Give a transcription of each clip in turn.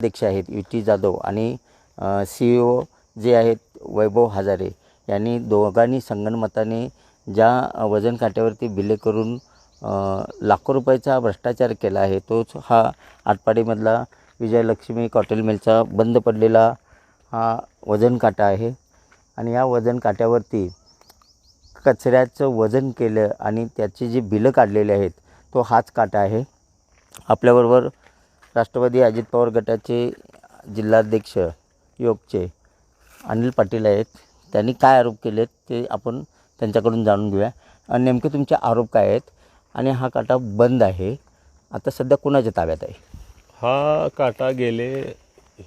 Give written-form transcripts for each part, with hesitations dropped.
अध्यक्ष आहेत युटी जाधव आणि CEO जे आहेत वैभव हजारे यांनी दोघांनी संगनमताने ज्या वजन काट्यावरती बिले करून लाखो रुपयाचा भ्रष्टाचार केला आहे, तोच हा आटपाडीमधला विजयलक्ष्मी कॉटन मिलचा बंद पडलेला हा वजन काटा आहे. आणि या वजन काट्यावरती कचऱ्याचं वजन केलं आणि त्याची जी बिलं काढलेली आहेत तो हाच काटा आहे. आपल्याबरोबर राष्ट्रवादी अजित पवार गटाचे जिल्हाध्यक्ष योगचे अनिल पाटील आहेत. त्यांनी काय आरोप केलेत ते आपण त्यांच्याकडून जाणून घेऊया. नेमके तुमचे आरोप काय आहेत आणि हा काटा बंद आहे आता सध्या कुणाच्या ताब्यात आहे? हा काटा गेले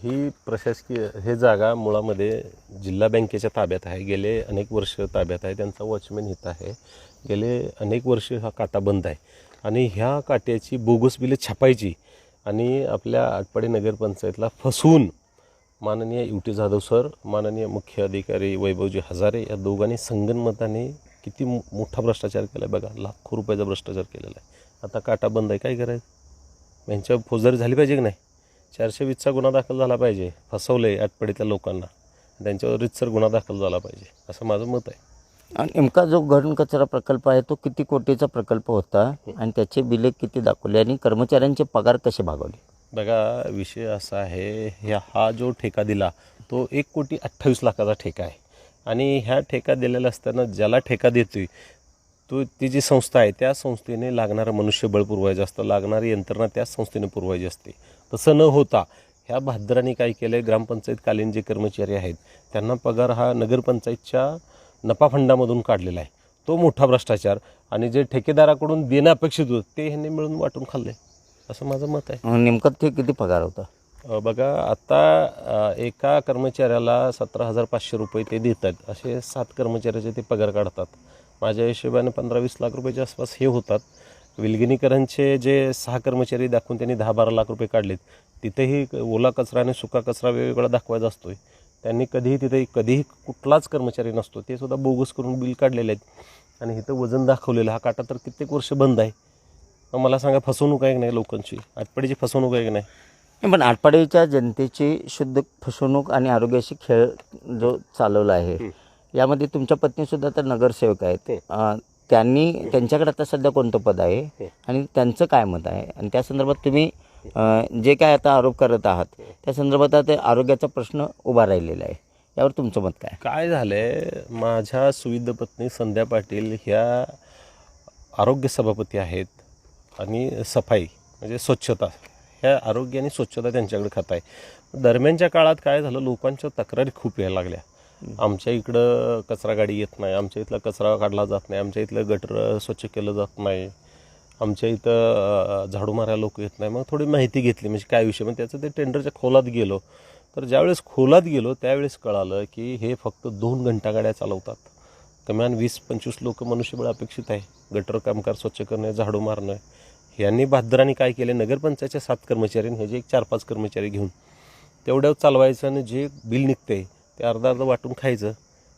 ही प्रशासकीय हे जागा मुळामध्ये जिल्हा बँकेच्या ताब्यात आहे. गेले अनेक वर्ष ताब्यात आहे. त्यांचा वॉचमॅन इथं आहे. गेले अनेक वर्ष हा काटा बंद आहे आणि ह्या काट्याची बोगस बिले छापायची आणि आपल्या आटपाडी नगरपंचायतला फसवून माननीय युटी जाधव सर, माननीय मुख्य अधिकारी वैभवजी हजारे या दोघांनी संगनमताने किती मोठा भ्रष्टाचार केला आहे बघा. लाखो रुपयाचा भ्रष्टाचार केलेला आहे. आता काटा बंद आहे, काय करायचं? यांच्या फौजदारी झाली पाहिजे की नाही? 420चा गुन्हा दाखल झाला पाहिजे. फसवलं आहे आटपाडीतल्या लोकांना, त्यांच्यावर रितसर गुन्हा दाखल झाला पाहिजे असं माझं मत आहे. आणि नेमका जो घन कचरा प्रकल्प आहे तो किती कोटीचा प्रकल्प होता आणि त्याचे बिले किती दाखवले आणि कर्मचाऱ्यांचे पगार कसे भागवले? बघा, विषय असा आहे, हा जो ठेका दिला तो 1,28,00,000चा ठेका आहे आणि ह्या ठेका दिलेला असताना ज्याला ठेका देतोय ती जी संस्था आहे त्या संस्थेने लागणारं मनुष्यबळ पुरवायचं असतं, लागणारी यंत्रणा त्याच संस्थेने पुरवायची असते. तसं न होता ह्या भाद्रांनी काय केलं आहे, ग्रामपंचायतकालीन जे कर्मचारी आहेत त्यांना पगार हा नगरपंचायतच्या नफा फंडामधून काढलेला आहे. तो मोठा भ्रष्टाचार. आणि जे ठेकेदाराकडून देणं अपेक्षित होतं ते ह्यांनी मिळून वाटून खाल्ले असं माझं मत आहे. नेमका ते किती पगार होता? बघा, आता एका कर्मचाऱ्याला 17,500 रुपये ते देतात. असे 7 कर्मचाऱ्याचे ते पगार काढतात. माझ्या हिशोबाने 15-20 लाख रुपयाच्या आसपास हे होतात. विलगिनीकरणचे जे 6 कर्मचारी दाखवून त्यांनी 10-12 लाख रुपये काढलेत. तिथेही ओला कचरा आणि सुका कचरा वेगवेगळा दाखवायचा असतोय. त्यांनी कधीही कुठलाच कर्मचारी नसतो, ते सुद्धा बोगस करून बिल काढलेले आहेत आणि इथं वजन दाखवलेलं. हा काटा तर कित्येक वर्ष बंद आहे. मला सांगा, फसवणूक आहे की नाही लोकांची? आटपाडीची फसवणूक आहे की नाही? पण आटपाडीच्या जनतेची शुद्ध फसवणूक आणि आरोग्याशी खेळ जो चालवला आहे यामध्ये तुमच्या पत्नीसुद्धा तर नगरसेवक आहेत. त्यांच्याकडे आता सध्या कोणतं पद आहे आणि त्यांचं काय मत आहे आणि त्या संदर्भात तुम्ही जे काय आता आरोप करत आहात त्या संदर्भात आता आरोग्याचा प्रश्न उभा राहिलेला आहे, यावर तुमचं मत काय झालं आहे? माझ्या सुविध पत्नी संध्या पाटील ह्या आरोग्य सभापती आहेत आणि सफाई म्हणजे स्वच्छता, ह्या आरोग्य आणि स्वच्छता त्यांच्याकडे खातं आहे. दरम्यानच्या काळात काय झालं, लोकांच्या तक्रारी खूप यायला लागल्या. आमच्या इकडं कचरा गाडी येत नाही, आमच्या इथला कचरा काढला जात नाही, आमच्या इथलं गटर स्वच्छ केलं जात नाही, आमच्या इथं झाडू मारायला लोक येत नाही. मग थोडी माहिती घेतली म्हणजे काय विषय. मग त्याचं ते टेंडरच्या खोलात गेलो. तर ज्यावेळेस खोलात गेलो त्यावेळेस कळालं की हे फक्त 2 घंटा गाड्या चालवतात. कमान 20-25 लोक मनुष्यबळ अपेक्षित आहे. गटर कामगार स्वच्छ करणं, झाडू मारणं. यांनी भाद्रांनी काय केले, नगरपंचायतच्या 7 कर्मचारी हे जे 4-5 कर्मचारी घेऊन तेवढं चालवायचं आणि जे बिल निघते ते अर्धा वाटून खायचं.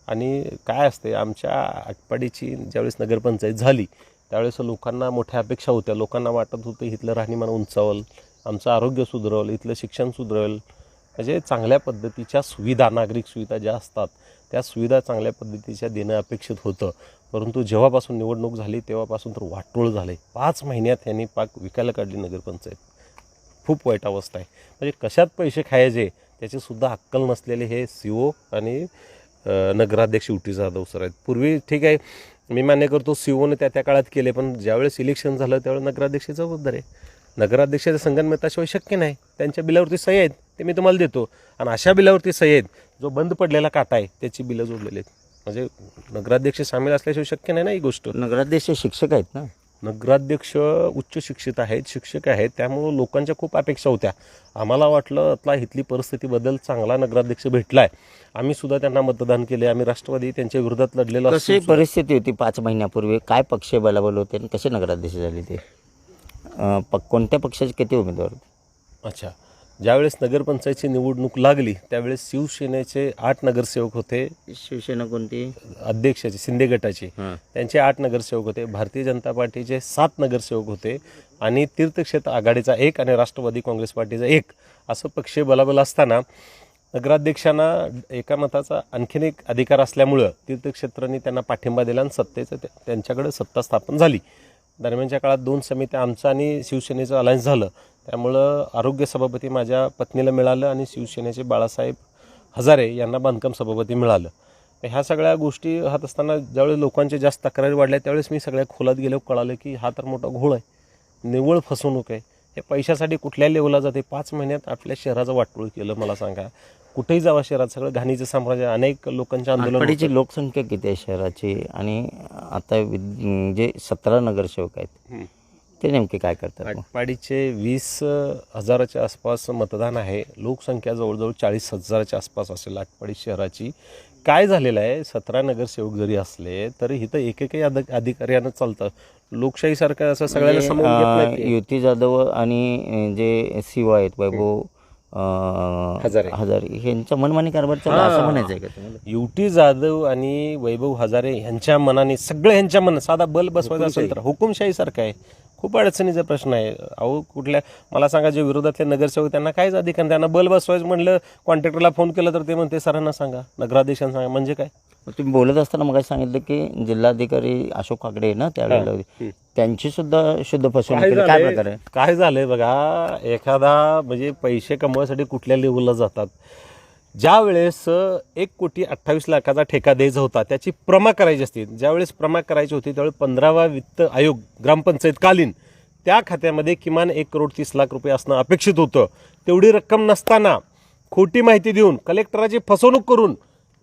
आणि काय असते, आमच्या आटपाडीची ज्यावेळेस नगरपंचायत झाली त्यावेळेस लोकांना मोठ्या अपेक्षा होत्या. लोकांना वाटत होतं इथलं राहणीमान उंचावल, आमचं आरोग्य सुधरवल, इथलं शिक्षण सुधरवल, म्हणजे चांगल्या पद्धतीच्या सुविधा, नागरिक सुविधा ज्या असतात त्या सुविधा चांगल्या पद्धतीच्या देणं अपेक्षित होतं. परंतु जेव्हापासून निवडणूक झाली तेव्हापासून तर वाटोळ झालं आहे. 5 महिन्यात यांनी पाक विकायला काढली नगरपंचायत. खूप वाईट अवस्था आहे. म्हणजे कशात पैसे खायचे त्याचीसुद्धा अक्कल नसलेले हे CEO आणि नगराध्यक्ष युटी जाधव सर आहेत. पूर्वी ठीक आहे, मी मान्य करतो COने त्या काळात केले, पण ज्यावेळेस इलेक्शन झालं त्यावेळेस नगराध्यक्ष जबाबदार आहे. नगराध्यक्षाच्या संगनमताशिवाय शक्य नाही. त्यांच्या बिलावरती सही आहेत ते मी तुम्हाला देतो आणि अशा बिलावरती सही आहेत जो बंद पडलेला काटा आहे त्याची बिलं जोडलेली आहेत. म्हणजे नगराध्यक्ष सामील असल्याशिवाय शक्य नाही ना ही गोष्ट. नगराध्यक्ष शिक्षक आहेत ना? नगराध्यक्ष उच्च शिक्षित आहेत, शिक्षक आहेत. त्यामुळं लोकांच्या खूप अपेक्षा होत्या. आम्हाला वाटलं आता इथली परिस्थिती बदल, चांगला नगराध्यक्ष भेटला आहे. आम्ही सुद्धा त्यांना मतदान केले. आम्ही राष्ट्रवादी त्यांच्या विरोधात लढलेलो. कशी परिस्थिती होती 5 महिन्यापूर्वी? काय पक्ष बलाबल होते आणि कसे नगराध्यक्ष झाले ते? कोणत्या पक्षाचे किती उमेदवार होते? अच्छा, ज्यावेळेस नगरपंचायतची निवडणूक लागली त्यावेळेस शिवसेनेचे 8 नगरसेवक होते. शिवसेना कोणती? अध्यक्षाचे शिंदे गटाचे हां. त्यांचे 8 नगरसेवक होते. भारतीय जनता पार्टीचे 7 नगरसेवक होते आणि तीर्थक्षेत्र आघाडीचा 1 आणि राष्ट्रवादी काँग्रेस पार्टीचा 1 असं पक्षीय बलाबल असताना नगराध्यक्षांना एका मताचा आणखीन एक अधिकार असल्यामुळं तीर्थक्षेत्रांनी त्यांना पाठिंबा दिला आणि सत्तेचं त्यांच्याकडे सत्ता स्थापन झाली. दरम्यानच्या काळात 2 समित्या आमचं आणि शिवसेनेचं अलायन्स झालं. त्यामुळं आरोग्य सभापती माझ्या पत्नीला मिळालं आणि शिवसेनेचे बाळासाहेब हजारे यांना बांधकाम सभापती मिळालं. ह्या सगळ्या गोष्टी हात असताना ज्यावेळेस लोकांच्या जास्त तक्रारी वाढल्या त्यावेळेस मी सगळ्या खोलात गेलो, कळालं की हा तर मोठा घोळ आहे, निव्वळ फसवणूक आहे. हे पैशासाठी कुठल्या लेवलला जाते. 5 महिन्यात आपल्या शहराचं वाटोळ केलं. मला सांगा, कुठेही जावा शहरात सगळं घाणीचं साम्राज्य. अनेक लोकांच्या आटपाडीची लोकसंख्या किती आहे शहराची? आणि आता जे 17 नगरसेवक आहेत ते नेमके काय करतात? आटपाडीचे 20,000च्या आसपास मतदान आहे. लोकसंख्या जवळजवळ 40,000च्या आसपास असेल आटपाडी शहराची. काय झालेलं आहे, 17 नगरसेवक जरी असले तरी इथं एकही अधिकाऱ्यानं चालतं. लोकशाहीसारखं असं सगळ्यांना समजून घेत नाही. युती जाधव आणि जे सीओ आहेत वैभव हजारे यांच्या मनमानी कारभार चालू असं म्हणायचं आहे का तुम्हाला? युटी जाधव आणि वैभव हजारे यांच्या मनाने सगळं ह्यांच्या मनात साधा बल बसवायचा असेल तर हुकुमशाहीसारखं आहे. खूप अडचणीचा प्रश्न आहे. अहो कुठल्या मला सांगा, जे विरोधातले नगरसेवक त्यांना कायच अधिकार? त्यांना बल बसवायचं म्हणलं, कॉन्ट्रॅक्टरला फोन केला तर ते म्हणते सरांना सांगा, नगराध्यक्षांना सांगा. म्हणजे काय? तुम्ही बोलत असताना मग सांगितलं की जिल्हाधिकारी अशोक काकडे ना त्यावेळेला त्यांची सुद्धा शुद्ध फसवणूक केली. काय प्रकार आहे? काय झालंय बघा, एखादा म्हणजे पैसे कमवायसाठी कुठल्या लेवलला जातात. ज्या वेळेस 1,28,00,000चा ठेका द्यायचा होता त्याची प्रमा करायची असते. ज्यावेळेस प्रमा करायची होती त्यावेळेस 15वा वित्त आयोग ग्रामपंचायत कालीन त्या खात्यामध्ये किमान 1,30,00,000 रुपये असणं अपेक्षित होतं. तेवढी रक्कम नसताना खोटी माहिती देऊन कलेक्टराची फसवणूक करून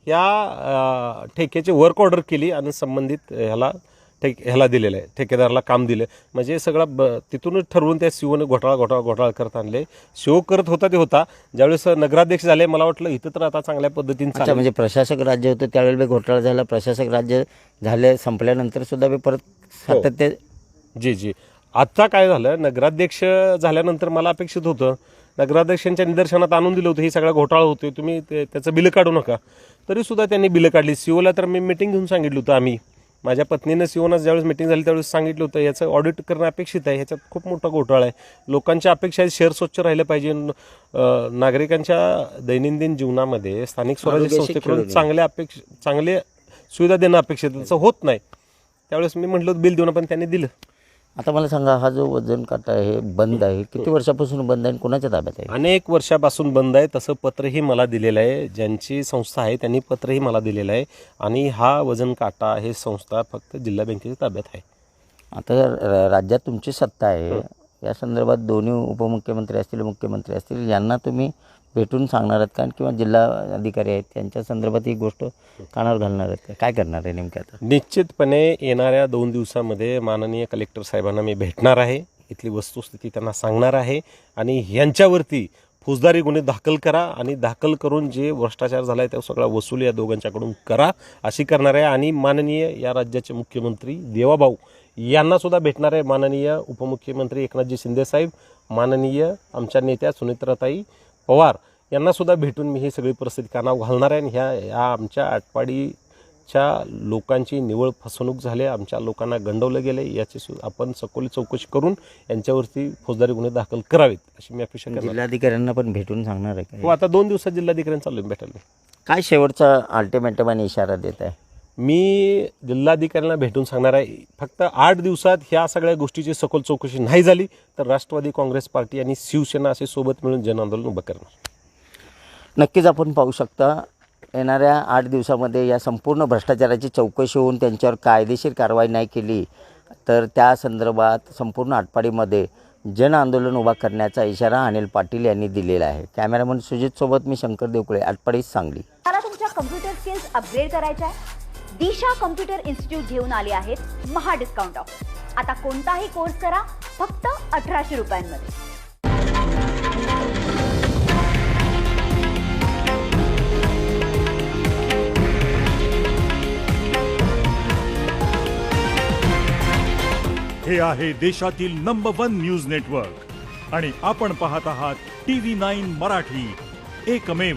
या ठेक्याची वर्क ऑर्डर केली आणि संबंधित ह्याला दिलेलं आहे, ठेकेदाराला काम दिलं. म्हणजे सगळं तिथूनच ठरवून त्या सीओने घोटाळा करत आणले. सीओ करत होता ते होता. ज्यावेळेस नगराध्यक्ष झाले मला वाटलं इथं तर आता चांगल्या पद्धतीने अच्छा, म्हणजे प्रशासक राज्य होतं त्यावेळेला घोटाळा झाला. प्रशासक राज्य झाले संपल्यानंतर सुद्धा परत सातत्य. जी आता काय झालं, नगराध्यक्ष झाल्यानंतर मला अपेक्षित होतं, नगराध्यक्षांच्या निदर्शनात आणून दिलं होतं ही सगळा घोटाळा होतोय, तुम्ही त्याचं बिलं काढू नका. तरीसुद्धा त्यांनी बिलं काढली. सीओला तर मी मिटिंग घेऊन सांगितलं होतं. आम्ही माझ्या पत्नीनं सीओना ज्यावेळेस मिटिंग झाली त्यावेळेस सांगितलं होतं याचं ऑडिट करणं अपेक्षित आहे. ह्याच्यात खूप मोठा घोटाळा आहे. लोकांच्या अपेक्षा आहे शहर स्वच्छ राहिलं पाहिजे. नागरिकांच्या दैनंदिन जीवनामध्ये स्थानिक स्वराज्य संस्थेकडून चांगले सुविधा देणं अपेक्षित, तसं होत नाही. त्यावेळेस मी म्हटलं बिल देऊ ना, पण त्यांनी दिलं. आता मला सांगा, हा जो वजन काटा आहे बंद आहे, किती वर्षापासून बंद आहे, कोणाच्या ताब्यात आहे? अनेक वर्षापासून बंद आहे. तसं पत्रही मला दिलेलं आहे. ज्यांची संस्था आहे त्यांनी पत्रही मला दिलेलं आहे. आणि हा वजन काटा हे संस्था फक्त जिल्हा बँकेच्या ताब्यात आहे. आता राज्यात तुमची सत्ता आहे, या संदर्भात दोन्ही उपमुख्यमंत्री असतील, मुख्यमंत्री असतील, यांना तुम्ही भेटून सांगणार आहात का? किंवा जिल्हा अधिकारी आहेत त्यांच्या संदर्भात ही गोष्ट कानावर घालणार आहेत का? काय करणार आहे नेमकं आता? निश्चितपणे येणाऱ्या 2 दिवसामध्ये माननीय कलेक्टर साहेबांना मी भेटणार आहे. इथली वस्तुस्थिती त्यांना सांगणार आहे आणि यांच्यावरती फौजदारी गुन्हे दाखल करा आणि दाखल करून जे भ्रष्टाचार झाला आहे त्या सगळा वसूल या दोघांच्याकडून करा अशी करणार आहे. आणि माननीय या राज्याचे मुख्यमंत्री देवाभाऊ यांना सुद्धा भेटणार आहे. माननीय उपमुख्यमंत्री एकनाथजी शिंदेसाहेब, माननीय आमच्या नेत्या सुनेत्राताई पवार यांना सुद्धा भेटून मी ही सगळी परिस्थिती कानावर घालणार आहे. आणि ह्या आमच्या आटपाडीच्या लोकांची निव्वळ फसवणूक झाली, आमच्या लोकांना गंडवलं गेले, याची आपण सखोल चौकशी करून यांच्यावरती फौजदारी गुन्हे दाखल करावेत अशी मी अपेक्षा करतो. जिल्हाधिकाऱ्यांना पण भेटून सांगणार आहे का? हो, आता 2 दिवसात जिल्हाधिकाऱ्यांना चालू भेटायला. काय शेवटचा अल्टिमेटम आणि इशारा देत आहे? मी जिल्हाधिकाऱ्यांना भेटून सांगणार आहे, फक्त 8 दिवसात ह्या सगळ्या गोष्टीची सखोल चौकशी नाही झाली तर राष्ट्रवादी काँग्रेस पार्टी आणि शिवसेना असे सोबत मिळून जनआंदोलन उभं करणार. नक्कीच आपण पाहू शकता, येणाऱ्या 8 दिवसामध्ये या संपूर्ण भ्रष्टाचाराची चौकशी होऊन त्यांच्यावर कायदेशीर कारवाई नाही केली तर त्या संदर्भात संपूर्ण आटपाडीमध्ये जनआंदोलन उभा करण्याचा इशारा अनिल पाटील यांनी दिलेला आहे. कॅमेरामन सुजित सोबत मी शंकर देवकुळे, आटपाडी, सांगली. मला तुमच्या कम्प्युटर स्किल्स अपग्रेड करायच्या आहे? दिशा कम्प्युटर इन्स्टिट्यूट घेऊन आले आहेत महा डिस्काउंट ऑफर. आता कोणताही कोर्स करा फक्त 1800 रुपयांमध्ये. हे आहे देशातील नंबर 1 न्यूज नेटवर्क आणि आपण पाहत आहात TV9 मराठी, एकमेव